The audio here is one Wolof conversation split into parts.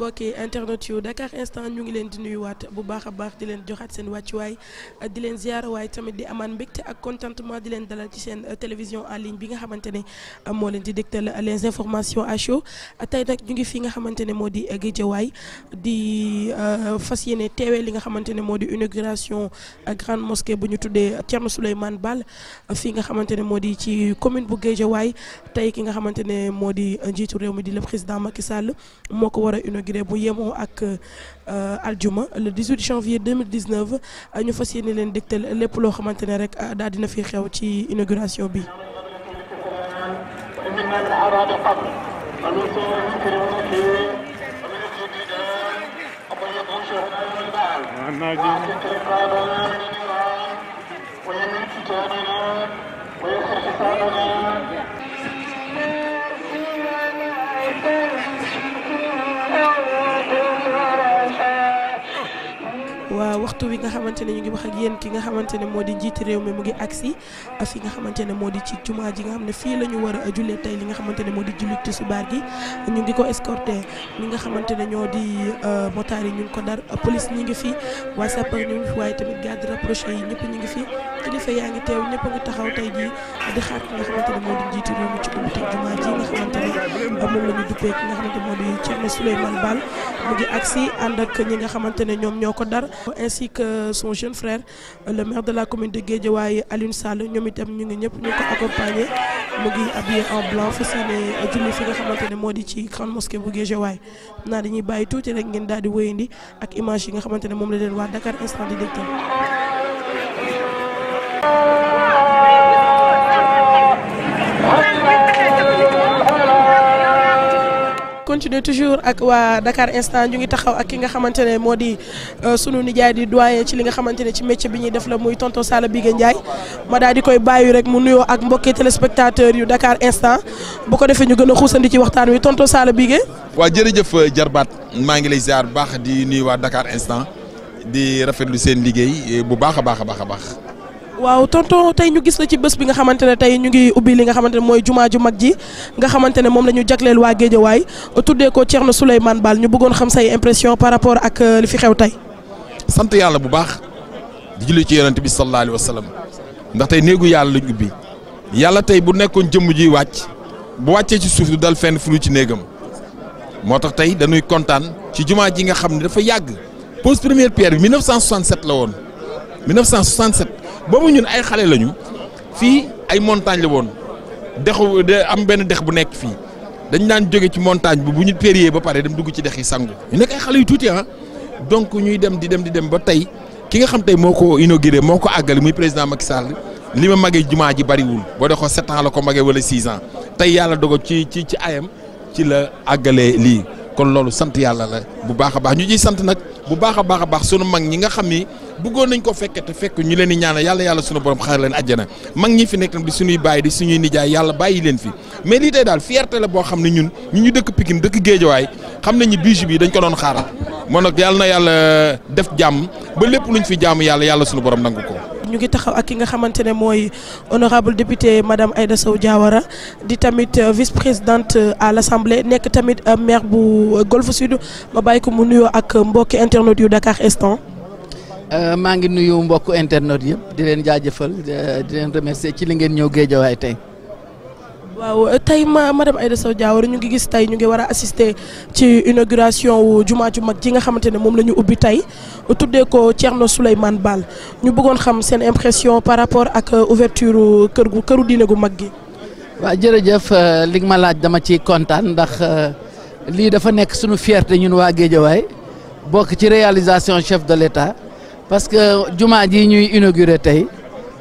mbokki internet yu Dakar Instant ñu ngi leen di nuyuwaat bu baax a baax di leen joxaat seen wàccuwaay di leen ziar waaye tamit di amaan mbégte ak contentement di leen dalal ci seen télévision en ligne bi nga xamante ne moo leen di dégtal les informations à chaud tey nag ñu ngi fi nga xamante ne moo di Guédiawaye di fas yéene teewee li nga xamante ne moo di inauguration grande mosquée bu ñu tuddee Thierno Souleymane Baal fi nga xamante ne moo di ci commune bu Guédiawaye tey ki nga xamante ne moo di njiitu réew mi di le président Macky Sall moo ko war a inauguré bu yemoo ak aljuma le 18 janvier 2019 ñu fas yéene leen dégtal lépp loo xamante ne rek daal dina fi xew ci inauguration bi. waaw waxtu wi nga xamante ne ñu ngi wax ak yéen ki nga xamante ne moo di njiiti réew mi mu ngi agsi fi nga xamante ne moo di ci jumaa ji nga xam ne fii la ñu war a jullee tey li nga xamante ne moo di jullit tisbaar gi ñu ngi ko escorté ñi nga xamante ne ñoo di motaar yi ñu ngi ko dar police ñi ngi fi waa sapeur ñu ngi fi waaye tamit garde rapproché yi ñëpp ñu ngi fi kilifa yaa ngi teew ñëpp a ngi taxaw tey jii di xaar ki nga xamante ne moo di njiiti réew mi ci ubbi teg jumaa ji nga xamante ne moom la ñu duppee ki nga xamante moo di Thierno Souleymane Baal mu ngi agsi ànd ak ñi nga xamante ne ñoom ñoo ko dar ainsi que son jeune frère le maire de la commune de Guédiawaye Alioune Sall ñoom itam ñu ngi ñëpp ñu ko accompagné mu ngi habillé en blanc fas yéene julli fi nga xamante ne moo di ci grande mosquée bu Guédiawaye naa dañuy bàyyi tuuti rek ngeen daal di wéyandi ak image yi nga xamante ne moom la leen waa Dakar Instant di dégtal. continuer toujours ak waa Dakar Instant ñu ngi taxaw ak ki nga xamante ne moo di sunu nijaay di doyen ci li nga xamante ne ci métier bi ñuy def la muy tonton Sala Bigué Ndiaye ma daal di koy bàyyi rek mu nuyoo ak mbokki téléspectateurs yu Dakar Instant bu ko defee ñu gën a xuusandi ci waxtaan wi tonton Sala Bigué. waa jërëjëf jarbaat maa ngi lay ziar bu baax di nuyu waa Dakar Instant di rafetlu seen liggéey bu baax a baax a baax a baax. waaw tonton tey ñu gis la ci bés bi nga xamante ne tey ñu ngi ubbi li nga xamante ne mooy jumaa ju mag ji nga xamante ne moom la ñu jagleel waa Guédiawaye tuddee ko Thierno Souleymane Baal ñu bëggoon xam say impression par rapport ak li fi xew tey. sant yàlla bu baax di julli ci yonent bi sallallahu alayhi wa sallam ndax tey néegu yàlla lañ ubbi yàlla tey bu nekkoon jëmm ji wàcc bu wàccee ci suuf du dal fenn fu ci néegam moo tax tey dañuy kontaan ci jumaa ji nga xam ne dafa yàgg pose première pierre bi 1967 la woon 1967. boobu ñun ay xale lañu fii ay montagne la woon dexu am benn dex bu nekk fii dañ daan jóge ci montagne bi bu ñu périer ba pare dem dugg ci dex yi sangu ñu nekk ay xale yu tuuti donc ñuy dem di dem ba tey ki nga xam tey moo ko inauguré moo ko àggale muy président Macky Sall li ma magee jumaa ji bariwul boo dee ko 7 ans la ko magee wala 6 ans tey yàlla dogal ci ayam ci la àggalee lii kon loolu sant yàlla la bu baax a baax ñu ciy sant nag bu baax a baax sunu mag ñi nga xam ni bëggoon nañ ko fekke te fekk ñu leen di ñaanal yàlla sunu borom xaar leen àjjana mag ñi fi nekk di suñuy baay di suñuy nijaay yàlla bàyyi leen fi mais lii tey daal fierté la boo xam ne ñun ñu dëkk Pikine dëkk Guédiawaye xam nañ ni bijou bi dañ ko doon xaaral moo nag yàlla na yàlla def jàmm ba lépp luñ fi jàmm yàlla sunu borom nangu ko. ñu ngi taxaw ak ki nga xamante ne mooy honorable député madame Aïda Sow Diawara di tamit vice-présidente à l'Assemblée nekk tamit maire bu Golf Sud ma bàyyi ko mu nuyoo ak mbokki internet yu Dakar Instant. maa ngi nuyu mbokku internet yëpp di leen jaajëfal di leen remercier ci li ngeen ñëw Guédiawaye tey. waaw tey madame Aïda Sow Diawara ñu ngi gis tey ñu ngi war a assister ci inauguration wu jumaa ju mag ji nga xamante ne moom la ñu ubbi tey tuddee ko Thierno Souleymane Baal ñu bëggoon xam seen impression par rapport ak ouverture këru diine gu mag gi. waaw jërëjëf li nga ma laaj dama ci kontaan ndax lii dafa nekk suñu fierté ñun waa Guédiawaye bokk ci réalisation chef de l'État parce que jumaa ji ñuy inauguré tey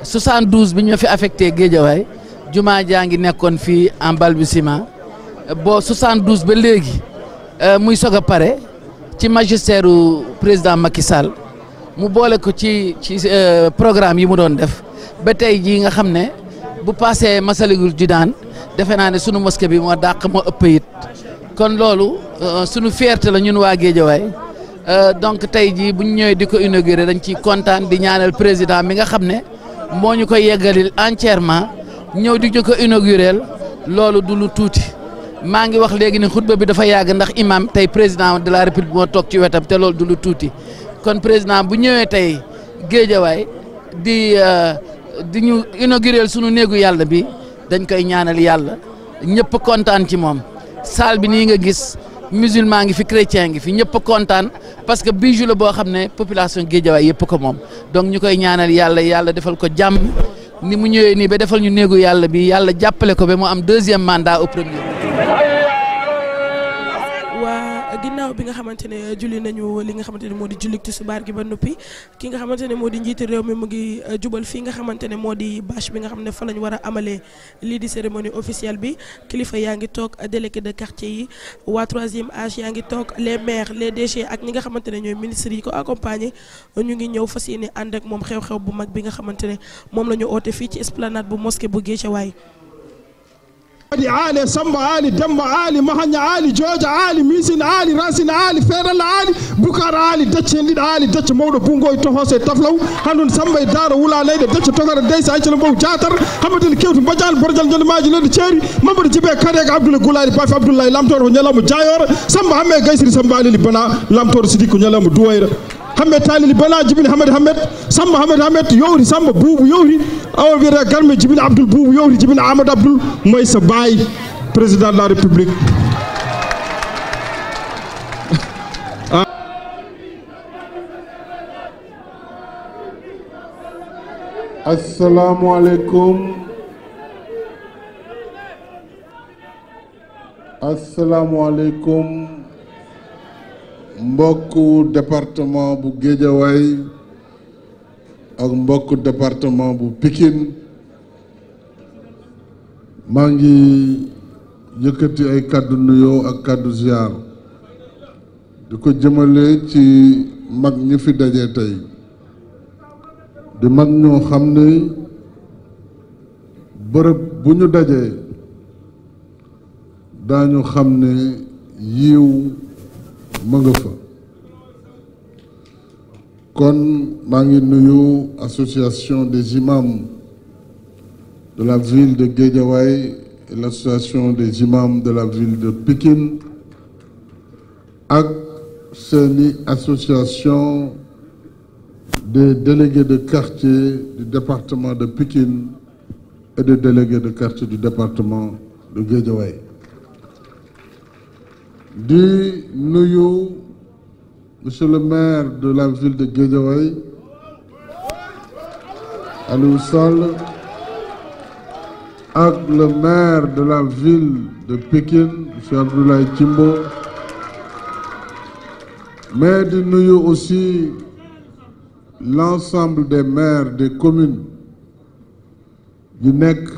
72 bi ñu fi affecté Guédiawaye jumaa jaa ngi nekkoon fii en balbutiement boo 72 ba léegi muy soog a pare ci magistère président Macky Sall mu boole ko ci programme yi mu doon def ba tey jii nga xam ne bu passé Massalikul Jinaan defe naa ne sunu mosquée bi moo dàq moo ëpp it kon loolu sunu fierté la ñun waa Guédiawaye donc tey jii bu ñu ñëwee di ko inauguré dañ ciy kontaan di ñaanal président mi nga xam ne moo ñu koy yeggalil entièrement ñëw di ko inauguré loolu du lu tuuti maa ngi wax léegi ne xutba bi dafa yàgg ndax imam tey président de la république moo toog ci wetam te loolu du lu tuuti kon président bu ñëwee tey Géejawaay di ñu inaugurer sunu néegu yàlla bi dañ koy ñaanal yàlla ñëpp kontaan ci moom salle bi nii nga gis musulman ngi fi chrétien ngi fi ñëpp kontaan parce que bijou la boo xam ne population Géejawaay yëpp ko moom donc ñu koy ñaanal yàlla defal ko jàmm ni mu ñëwee nii ba defal ñu néegu yàlla bi yàlla jàppale ko ba mu am 2e mandat au premier. ginnaaw bi nga xamante ne julli nañu li nga xamante ne moo di julli tisbaar gi ba noppi ki nga xamante ne moo di njiiti réew mi mu ngi jubal fii nga xamante ne moo di bâche bi nga xam ne fa lañ war a amalee lii di cérémonie officielle bi kilifa yaa ngi toog délégué de quartier yi waa 3e âge yaa ngi toog les maires les DG ak ñi nga xamante ne ñooy ministres yi ko accompagné ñu ngi ñëw fas yéene ànd ak moom xew-xew bu mag bi nga xamante ne moom la ñu oote fii ci esplanade bu mosquée bu Guédiawaye Ali Samba Ali Demba Ali Mahanya Ali Jooja Ali Misin Ali Racine Ali Ferala Ali Bukar Ali dacce ndiɗo Ali dacce mawɗo bungo e tohose taflaw hanun Samba e Daara Wula Leyde dacce togara deysa aycala mbow jatar Hamadou Kewtu Badiane bordial jonde maji leydi ceeri Mamadou Djibe Kadega Abdoulaye Goulari Bafi Abdoulaye Lamtoro ko ñalawma Jayora Samba Hamme Gaysiri Samba Alili Bana Lamtoro Sidiki ko ñalawma Duwayra Hamed Talili Bana Jibril Hamed Samba Hamed yowri Samba Boubou yowri awa wiyata Garme Jibril Abdoul Boubou yowri Jibril Amadou Abdoul Moïse Baye président de la République. Assalamu alaikum. Assalamu alaikum. Mbokku département bu Guédiawaye ak mbokku département bu Pikine maa ngi yëkkati ay kàddu nuyoo ak kàddu ziar di ko jëmale ci mag ñi fi daje tey di mag ñoo xam ne bërëb bu ñu dajee daañu xam ne yiw ma nga fa kon maa ngi nuyu association des imams de la ville de Guédiawaye et l'association des imams de la ville de Pikine ak seeni association des délégués de quartier du département de Pikine et des délégués de quartier du département de Guédiawaye di nuyu monsieur le maire de la ville de Guédiawaye Aliou Sall ak le maire de la ville de Pikine monsieur Abdoulaye Timbo mais di nuyu aussi l'ensemble des maires des communes yi nekk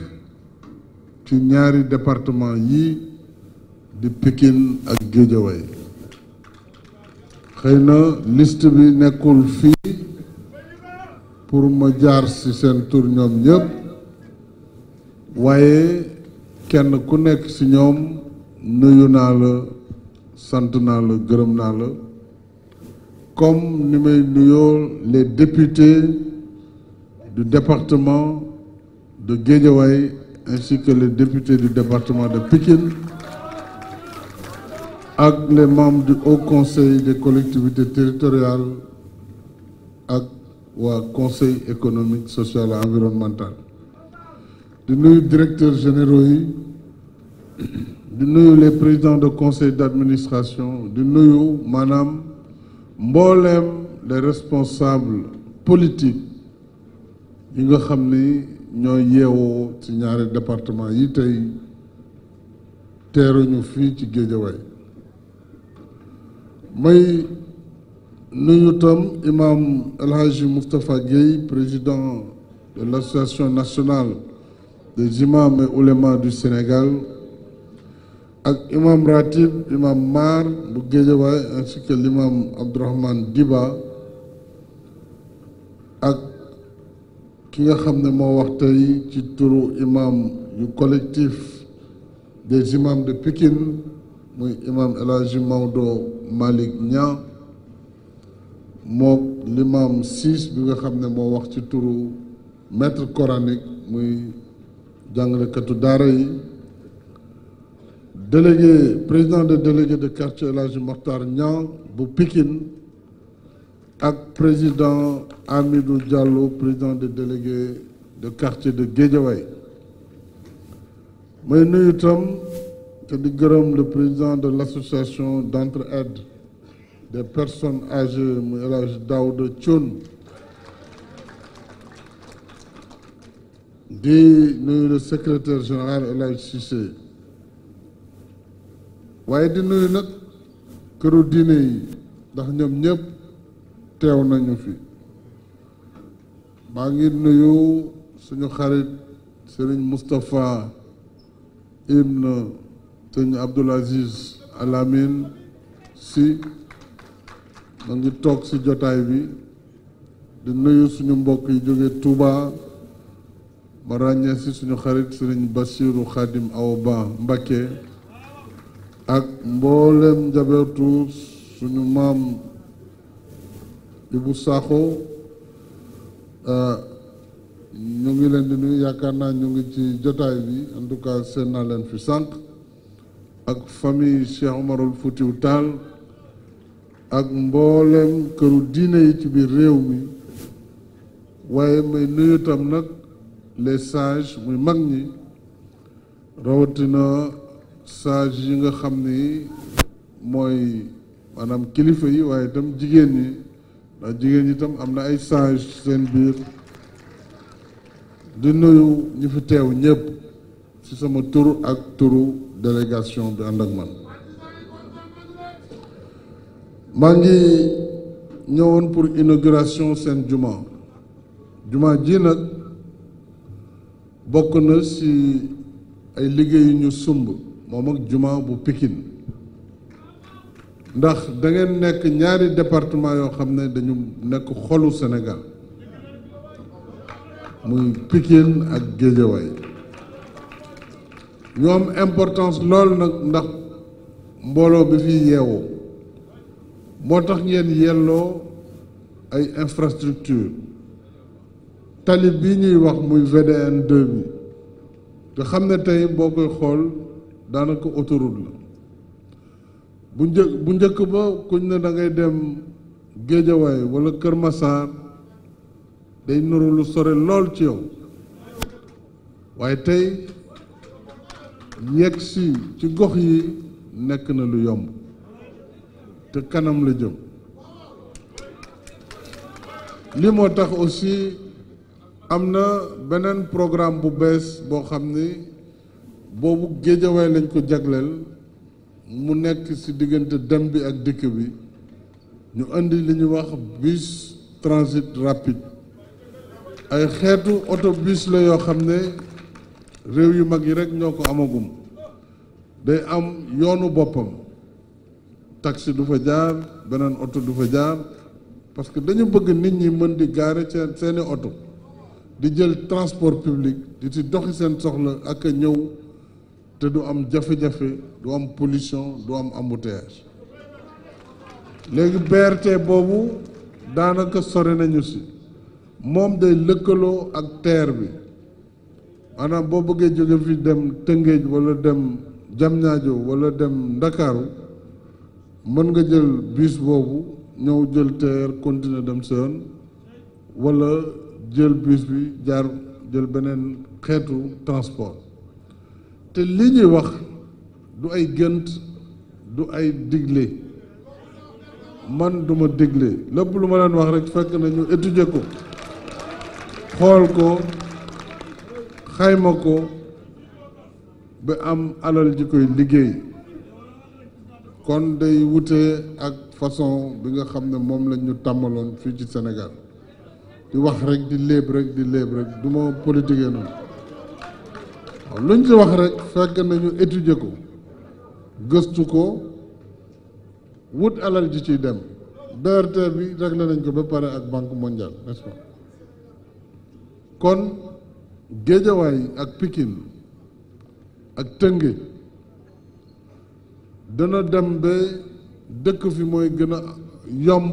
ci ñaari département yi di Pikine ak Guédiawaye xëy na liste bi nekkul fii pour ma jaar ci seen tur ñoom ñëpp waaye kenn ku nekk ci ñoom nuyu naa la sant naa la gërëm naa la comme ni may nuyoo les députés du département de Guédiawaye ainsi que les députés du département de Pikine ak les membres du Haut Conseil des collectivités territoriales ak waa Conseil économique social et environnemental di nuyu directeurs généraux yi di nuyu les présidents de conseil d'administration di nuyu maanaam mbooleem les responsables politiques yi nga xam ni ñooy yeewoo ci ñaari département yi tey teeruñu fii ci Guédiawaye may nuyu tam imam El Hadji Moustapha Gueye président de l'association nationale des imams et oulémas du Sénégal ak imam ratib imam Mar bu Guédiawaye ainsi que l'imam Abdourahmane Diba ak ki nga xam ne moo wax tey ci turu imam yu collectif des imams de Pikine muy imam El Hadji Maodo Malick Niang mook l'imam 6 bi nga xam ne moo wax ci turu maître coranique muy jàngalekatu daara yi président de délégué de quartier El Hadji Mokhtar Niang bu Pikine ak président Amidou Diallo président de délégué de quartier de Guédiawaye may nuyu itam te di gërëm le président de l'association d'entraide des personnes âgées muy El Hadji Daouda Thioune di nuyu le secrétaire général El Hadji Cissé waaye di nuyu nag këru diine yi ndax ñoom ñëpp teew nañu fi maa ngi nuyu suñu xarit Serigne Moustapha Ibn Serigne Abdoul Aziz Al Amine Sy ma ngi toog ci jotaay bi di nuyu suñu mbokk yi jóge Touba ma ràññee ci suñu xarit Serigne Bassirou Khadim Awa Ba Mbacké ak mboolem njabootu suñu maam Ibou Sakho ñu ngi leen di nuyu yaakaar naa ñu ngi ci jotaay bi en tout cas seen naa leen fi sànq ak famille Cheikh Omarul Foutiou Tall ak mboolem këru diine yi ci biir réew mi waaye may nuyu tam nag les sages muy mag ñi rawatina sages yi nga xam ni mooy maanaam kilifa yi waaye itam jigéen ñi ndax jigéen ñi itam am na ay sages seen biir di nuyu ñi fi teew ñëpp ci sama tur ak turu délégation bi ànd ak man maa ngi ñëwoon pour inauguration seen juma ji nag bokk na ci ay liggéey yu ñu sumb moom ak juma bu Pikine ndax da ngeen nekk ñaari département yoo xam ne dañu nekk xolu Sénégal muy Pikine ak Guédiawaye ñu am importance lool nag ndax mbooloo bi fi yeewoo moo tax ngeen yelloo ay infrastructure tali bii ñuy wax muy VDN 2 bi te xam ne tey boo koy xool daanaka autoroute la bu njëkk ba kuñ ne da ngay dem Guédiawaye wala Kër Massar day nuru lu sore lool ci yow waaye tey yegg si ci gox yi nekk na lu yomb te kanam la jëm li moo tax aussi am na beneen programme bu bees boo xam ni boobu Guédiawaye lañ ko jagleel mu nekk ci diggante dem bi ak dikk bi ñu indi li ñuy wax bus transit rapide ay xeetu autobus la yoo xam ne réew yu mag yi rek ñoo ko amagum day am yoonu boppam taxi du fa jaar beneen oto du fa jaar parce que dañu bëgg nit ñi mën di gaare seeni oto di jël transport public di ci doxi seen soxla ak a ñëw te du am jafe-jafe du am pollution du am embouteillage léegi BRT boobu daanaka sore nañu ci moom day lëkkaloo ak TER bi maanaam boo bëggee jóge fi dem Tëngéej wala dem Diamniadio wala dem Ndakaaru mën nga jël bus boobu ñëw jël TER continuer dem sa yoon wala jël bus bi jaar jël beneen xeetu transport te li ñuy wax du ay gént du ay digle man duma digle lépp lu ma leen wax rek fekk na ñu étudier ko xool ko xayma ko ba am alal ji koy liggéey kon day wute ak façon bi nga xam ne moom lañ ñu tàmmaloon fii ci Sénégal di wax rek di léeb rek du ma politique noonu waaw luñ ci wax rek fekk nañu étudier ko gëstu ko wut alal ji ciy dem BRT bi réglé nañ ko ba pare ak Banque mondiale n'est-ce pas kon Guédiawaye ak Pikine ak Tëngéej dana dem ba dëkk fi mooy gën a yomb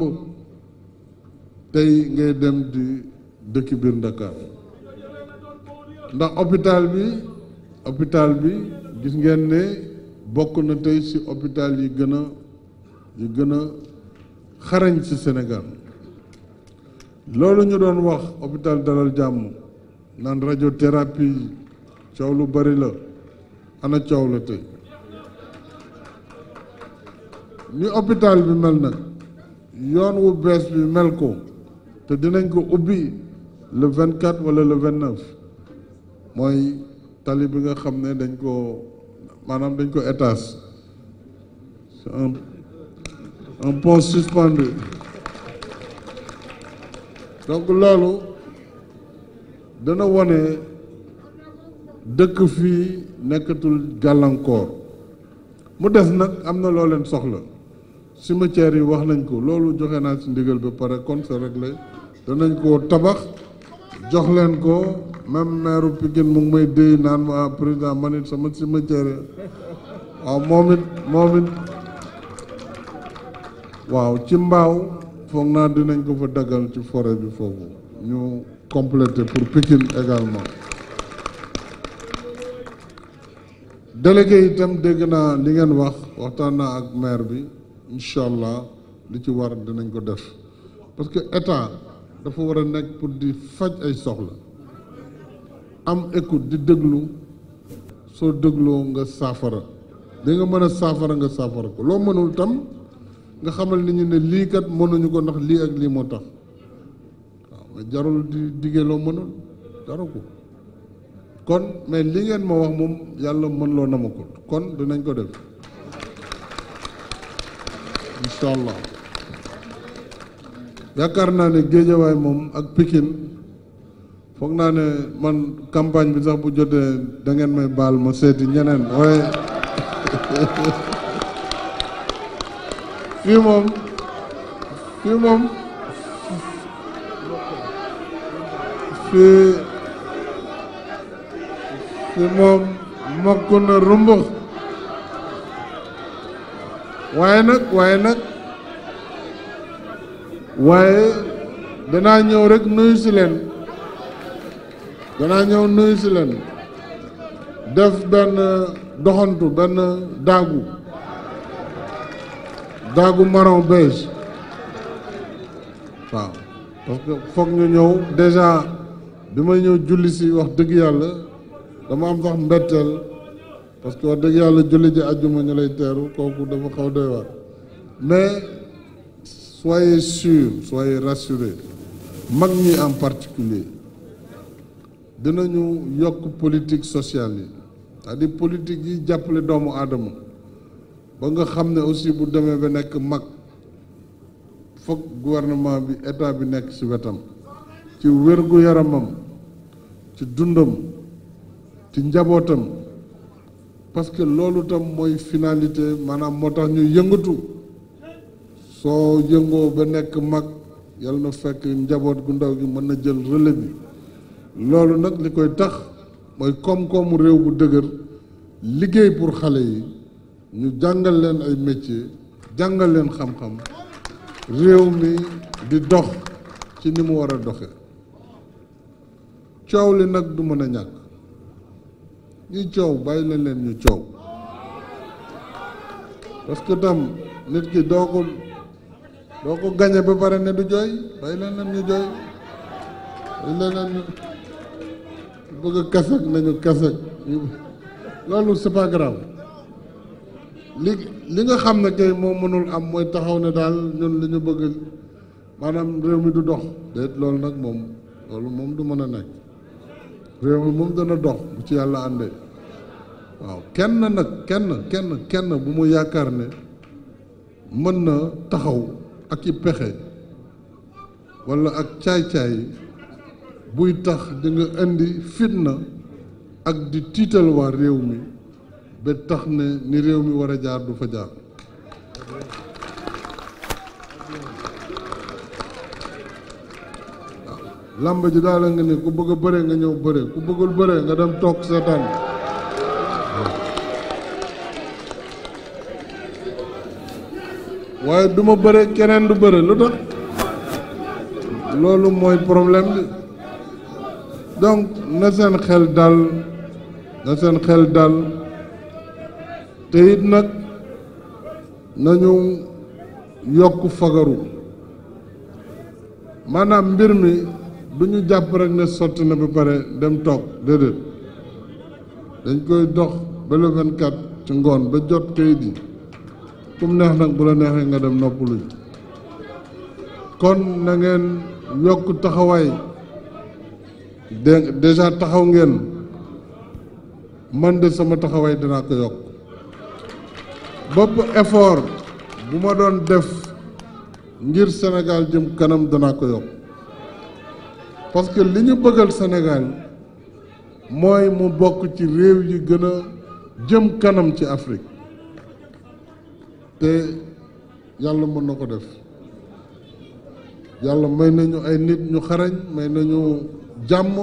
tey ngay dem di dëkk biir Dakar ndax hôpital bi gis ngeen ne bokk na tey ci hôpital yi gën a xarañ ci Sénégal loolu ñu doon wax hôpital Dalal Jàmm naan radiothérapie coow lu bari la ana coow la tey ni hôpital bi mel nag yoon wu bees bi mel ko te dinañ ko ubbi le 24 wala le 29 mooy tali bi nga xam ne dañ ko étage c'est un pont suspendu donc loolu dana wone dëkk fii nekkatul gàllankoor mu des nag am na loo leen soxla cimetière yi wax nañ ko loolu joxe naa ci ndigal ba pare kon c'est réglé danañ ko tabax jox leen ko même maire Pikine mu ngi may déy naan ma président man it sama cimetière waaw moom it waaw ci mbaaw foog naa dinañ ko fa daggal ci forêt bi foofu ñu compléter pour Pikine également délégué itam dégg naa li ngeen waxtaan naa ak maire bi incha allah li ci war dinañ ko def parce que état dafa war a nekk pour di faj ay soxla am écoute di déglu soo dégloo nga saafara di nga mën a saafara nga saafara ko loo mënul tam nga xamal nit ñi ne lii kat mënuñu ko ndax lii ak lii moo tax waaw mais jarul di diggee loo mënul jaru ko kon mais li ngeen ma wax moom yàlla mën loo na ma ko kon dinañ ko def incha allah yaakaar naa ne Géejawaay moom ak Pikine foog naa ne man campagne bi sax bu jotee da ngeen may baal ma seeti ñeneen waaye fii moom mokk na rumbux waaye danaa ñëw rek nuyu si leen def benn doxantu benn daagu marron beige waaw parce que foog ñu ñëw déjà bi may ñëw julli si wax dëgg yàlla dama am sax mbetteel parce que wax dëgg yàlla julli ji àjjuma ñu lay teeru kooku dafa xaw doy waar mais soyez sûrs soyez rassurés mag ñi en particulier dinañu yokk politique sociale yi c'est-à-dire politique yi jàppale doomu aadama ba nga xam ne aussi bu demee ba nekk mag foog gouvernement bi état bi nekk ci wetam ci wér-gu-yaramam ci dundam ci njabootam parce que loolu tam mooy finalité maanaam moo tax ñu yëngatu soo yëngoo ba nekk mag yàlla na fekk njaboot gu ndaw gi mën na jël relais bi loolu nag li koy tax mooy koom-koomu réew bu dëgër liggéey pour xale yi ñu jàngal leen ay métier jàngal leen xam-xam réew mi di dox ci ni mu war a doxe coow li nag du mën a ñàkk ñuy coow bàyyi leen ñu coow parce que tam nit ki doo ko gañe ba pare ne du jooy bàyyi leen ñu jooy bàyyi leen ñu bëgg a kasek nañu kasek loolu c'est pas grave li nga xam ne kay moo mënul am mooy taxaw ne daal ñun li ñu bëgg maanaam réew mi du dox déet loolu nag loolu moom du mën a nekk réew mi moom dana dox bu ci yàlla àndee waaw kenn nag kenn bu mu yaakaar ne mën na taxaw ak i pexe walla ak caay-caay buy tax di nga indi fitna ak di tiital waa réew mi ba tax ne ni réew mi war a jaar du fa jaar waaw làmb ji daal nga ne ku bëgg a bëre nga ñëw bëre ku bëggul bëre nga dem toog seetaan waaye du ma bëre keneen du bëre lu tax loolu mooy problème bi donc na seen xel dal te it nag nañu yokk fagaru maanaam mbir mi du ñu jàpp rek ne sotti na ba pare dem toog déedéet dañ koy dox ba le 24 ci ngoon ba jot kayit yi kum neex nag bu la neexee nga dem noppalu kon na ngeen yokk taxawaay déjà taxaw ngeen man de sama taxawaay dinaa ko yokk bopp effort bu ma doon def ngir Sénégal jëm kanam danaa ko yokk parce que li ñu bëggal Sénégal mooy mu bokk ci réew yi gën a jëm kanam ci Afrique te yàlla mën na ko def yàlla may nañu ay nit ñu xarañ may nañu jàmm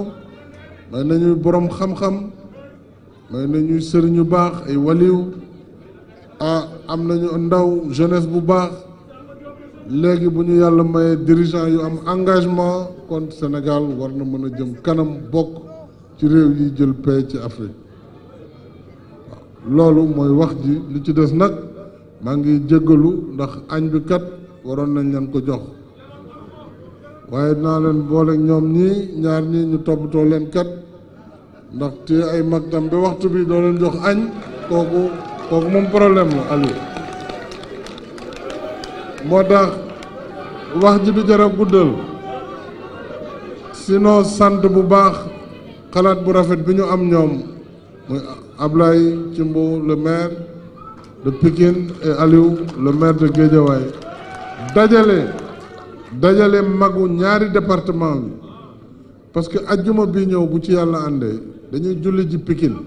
may nañu boroom xam-xam may nañuy sëriñ yu baax ay waliw am nañu ndaw jeunesse bu baax léegi bu ñu yàlla mayee dirigeant yu am engagement kon Sénégal war na mën a jëm kanam bokk ci réew yi jël paix ci Afrique loolu mooy wax ji li ci des nag maa ngi jéggalu ndax añ bi kat waroon nañ leen ko jox waaye dinaa leen boole ñoom ñii ñaar ñii ñu toppatoo leen kat ndax te ay mag tam ba waxtu bi doo leen jox añ kooku moom problème la Aliou moo tax wax ji du jara guddal sinon sant bu baax xalaat bu rafet bi ñu am ñoom muy Ablaye Thimbo le maire de Pikine et Aliou le maire de Guédiawaye dajale magu ñaari département bi parce que ajjuma bi ñëw bu ci yàlla àndee dañuy julli ji Pikine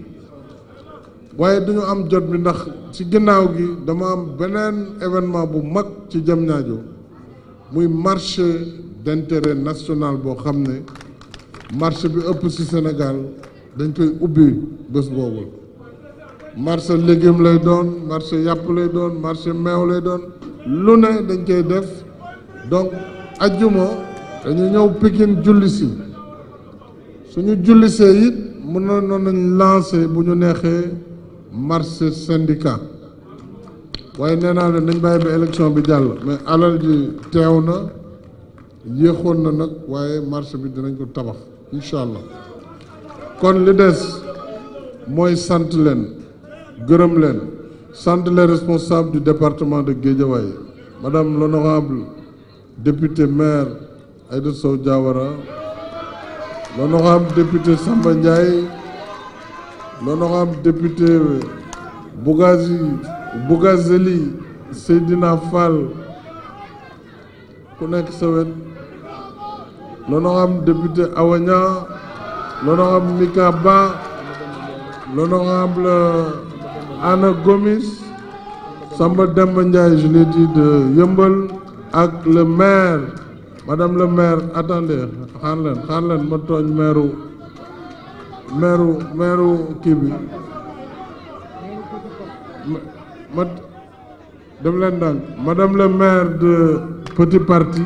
waaye duñu am jot bi ndax ci ginnaaw gi dama am beneen événement bu mag ci Diamniadio muy marché d'intérêt national boo xam ne marché bi ëpp ci Sénégal dañ koy ubbi bés boobu marché légume lay doon marché yàpp lay doon marché meew lay doon lu ne dañ koy def donc ajjuma dañu ñëw Pikine julli si suñu jullisee it mën na noon nañ lancé bu ñu neexee marché syndicat waaye nee naa ne nañ bàyyi ba élection bi jàll mais alal ji teew na yéexoon na nag waaye marché bi dinañ ko tabax incha allah kon li des mooy sant leen gërëm leen sant les responsables du département de Guédiawaye madame l'honorable député maire Aïda Sow Diawara, l'honorable député Samba Ndiaye, l'honorable député Bougazeli Seydina Fall ku nekk sa wet, l'honorable député Awanya, l'honorable Mika Ba, l'honorable Anna Gomis, Samba Demba Ndiaye, je l'ai dit, de Yeumbeul, ak le maire, madame le maire, attendez, xaar leen ma tooñ maire kii bi ma dem leen dànk madame le maire de Petit Parti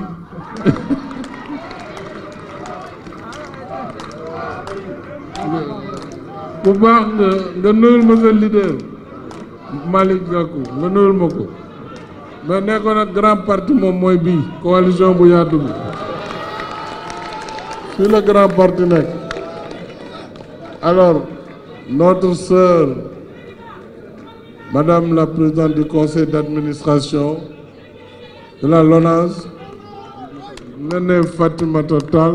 bu baax nga nuyul ma sa leader Malick Gakou nga nuyul ma ko mais nekkoon nag grand parti moom mooy bii coalition bu yaatu bi fii la grand parti nekk. Alors notre sœur madame la présidente du conseil d'administration de la LONASE, Néné Fatimata Tall,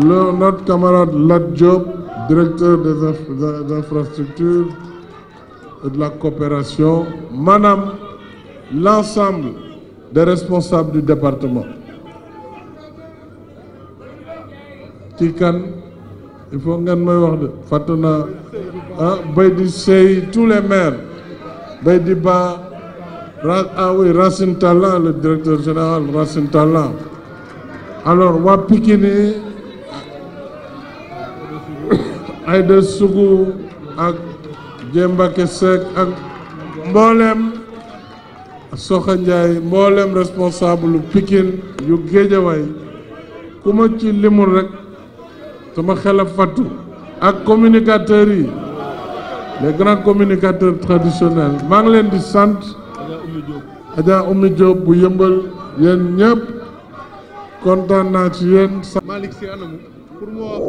notre camarade Lat Diop, directeur des infrastructures et de la coopération, madame l'ensemble des responsables du département. ci kan il faut ngeen may wax de fàtte naa Baydi Sey, tous les maires, Baydi Ba, Racine Talla, le directeur général Racine Talla. Alors waa Pikine Aïda Sougou ak Djembake Seck ak mboolem Soxa Ndiaye mboolem responsable Pikine yu Guédiawaye ku ma ci limul rek sama xel a fattu ak communicateurs yi les grands communicateurs traditionnels maa ngi leen di sant Adja Oumy Diop bu Yëmbal yéen ñëpp kontaan naa ci yéen. Malick Sy anamu pour mu wax